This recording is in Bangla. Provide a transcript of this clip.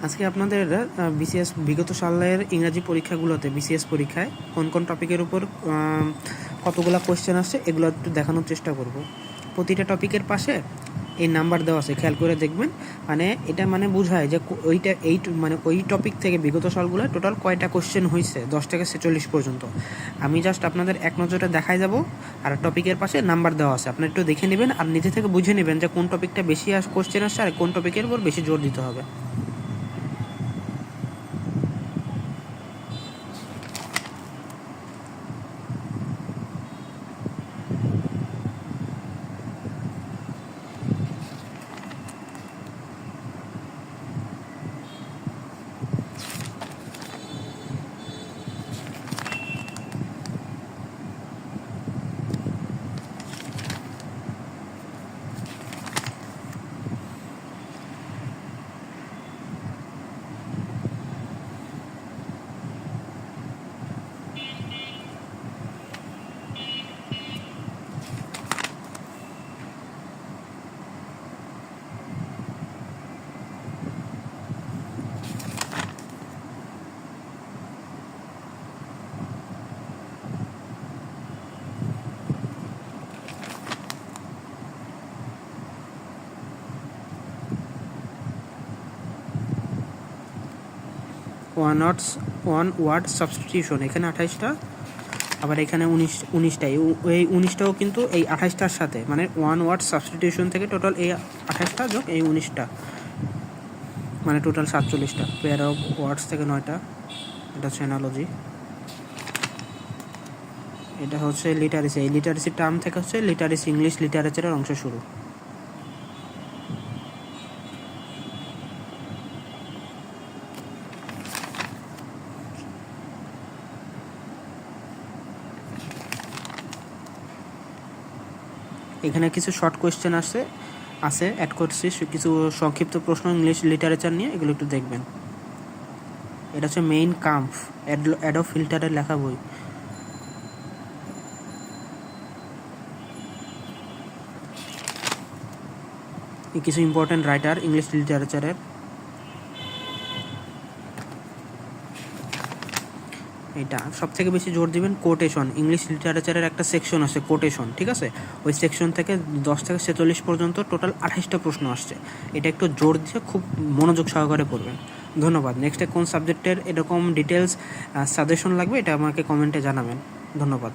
আজকে আপনাদের বিসিএস বিগত সালের ইংরাজি পরীক্ষাগুলোতে বিসিএস পরীক্ষায় কোন কোন টপিকের উপর কতগুলো কোয়েশ্চেন আসছে এগুলো একটু দেখানোর চেষ্টা করব। প্রতিটা টপিকের পাশে এই নাম্বার দেওয়া আছে, খেয়াল করে দেখবেন। মানে এটা মানে বোঝায় যে ওই টপিক থেকে বিগত সালগুলো টোটাল কয়টা কোয়েশ্চেন হয়েছে 10 থেকে 46 পর্যন্ত। আমি জাস্ট আপনাদের এক নজরে দেখাই যাব, আর টপিকের পাশে নাম্বার দেওয়া আছে, আপনি একটু দেখে নেবেন আর নিজে থেকে বুঝে নেবেন যে কোন টপিকটা বেশি কোয়েশ্চেন আসছে আর কোন টপিকের উপর বেশি জোর দিতে হবে। ওয়ান ওয়ার্ড সাবস্টিটিউশন, এখানে 28টা, আবার এখানে 19টা। এই 19টাও কিন্তু এই 28টার সাথে, মানে ওয়ান ওয়ার্ড সাবস্টিটিউশন থেকে টোটাল এই 28টা যোগ এই 19টা, মানে টোটাল 47টা। পেয়ার অফ ওয়ার্ডস থেকে 9টা, এটা হচ্ছে অ্যানালজি। এটা হচ্ছে লিটারেসি, এই লিটারেসি টার্ম থেকে হচ্ছে লিটারেসি ইংলিশ লিটারেচারের অংশ শুরু। এখানে কিছু শর্ট কোয়েশ্চেন আছে অ্যাড করছি, কিছু সংক্ষিপ্ত প্রশ্ন ইংলিশ লিটারেচার নিয়ে, এগুলো একটু দেখবেন। এটা হচ্ছে মেইন কাম্প, অ্যাডব ফিল্টারের লেখা বই। কিছু ইম্পর্টেন্ট রাইটার ইংলিশ লিটারেচারের। এটা সব থেকে বেশি জোর দিবেন কোটেশন, ইংলিশ লিটারেচারের একটা সেকশন আছে কোটেশন, ঠিক আছে? ওই সেকশন থেকে 10 থেকে 46 পর্যন্ত টোটাল 28টা প্রশ্ন আসছে। এটা একটু জোর দিয়ে খুব মনোযোগ সহকারে পড়বেন। ধন্যবাদ। নেক্সটে কোন সাবজেক্টের এরকম ডিটেলস সাজেশন লাগবে এটা আমাকে কমেন্টে জানাবেন। ধন্যবাদ।